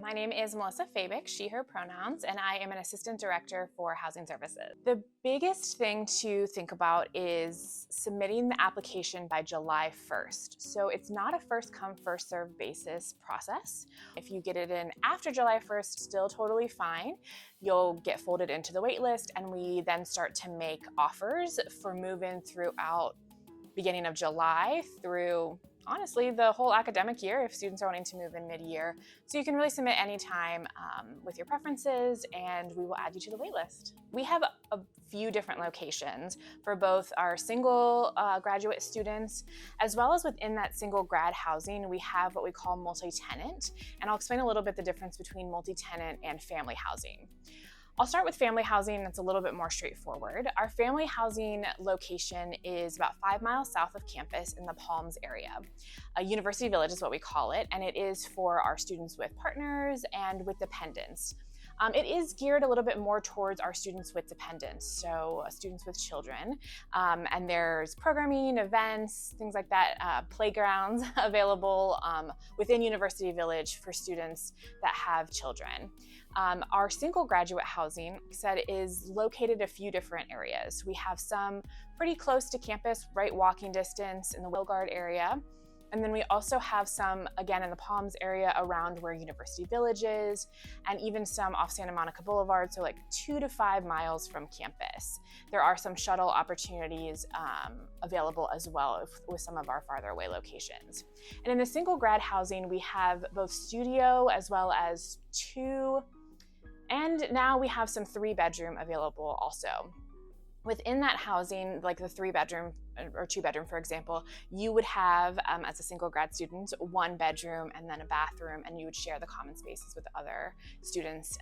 My name is Melissa Faybik, she, her pronouns, and I am an assistant director for housing services. The biggest thing to think about is submitting the application by July 1st. So it's not a first come, first served basis process. If you get it in after July 1st, still totally fine. You'll get folded into the wait list, and we then start to make offers for move-in throughout beginning of July through honestly the whole academic year if students are wanting to move in mid-year. So you can really submit anytime with your preferences, and we will add you to the wait list. We have a few different locations for both our single graduate students as well as within that single grad housing. We have what we call multi-tenant, and I'll explain a little bit the difference between multi-tenant and family housing. I'll start with family housing. That's a little bit more straightforward. Our family housing location is about 5 miles south of campus in the Palms area. University Village is what we call it, and it is for our students with partners and with dependents. It is geared a little bit more towards our students with dependents, so students with children. And there's programming, events, things like that, playgrounds available within University Village for students that have children. Our single graduate housing, like I said, is located a few different areas. We have some pretty close to campus, right walking distance in the Wilgard area. And then we also have some, again, in the Palms area around where University Village is, and even some off Santa Monica Boulevard, so like 2 to 5 miles from campus. There are some shuttle opportunities available as well with some of our farther away locations. And in the single grad housing, we have both studio as well as 2, and now we have some 3-bedroom available also. Within that housing, like the 3-bedroom or 2-bedroom, for example, you would have, as a single grad student, 1 bedroom and then a bathroom, and you would share the common spaces with other students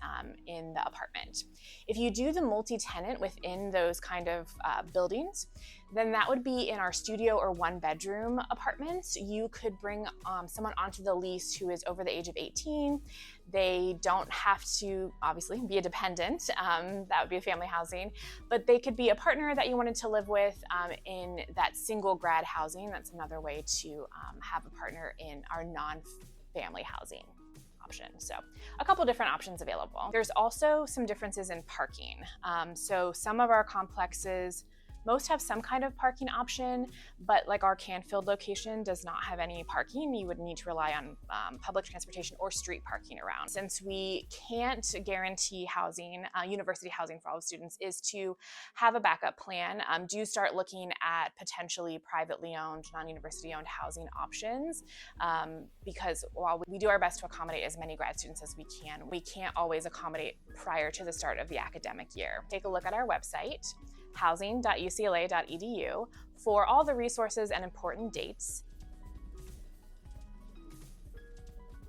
in the apartment. If you do the multi-tenant within those kind of buildings, then that would be in our studio or 1-bedroom apartments. You could bring someone onto the lease who is over the age of 18. They don't have to, obviously, be a dependent. That would be a family housing, but they could be a partner that you wanted to live with in that single grad housing. That's another way to have a partner in our non-family housing option. So a couple different options available. There's also some differences in parking. So some of our complexes, most have some kind of parking option, but like our Canfield location does not have any parking. You would need to rely on public transportation or street parking around. Since we can't guarantee housing, university housing for all the students, is to have a backup plan. Do start looking at potentially privately owned, non-university owned housing options, because while we do our best to accommodate as many grad students as we can't always accommodate prior to the start of the academic year. Take a look at our website, housing.ucla.edu, for all the resources and important dates.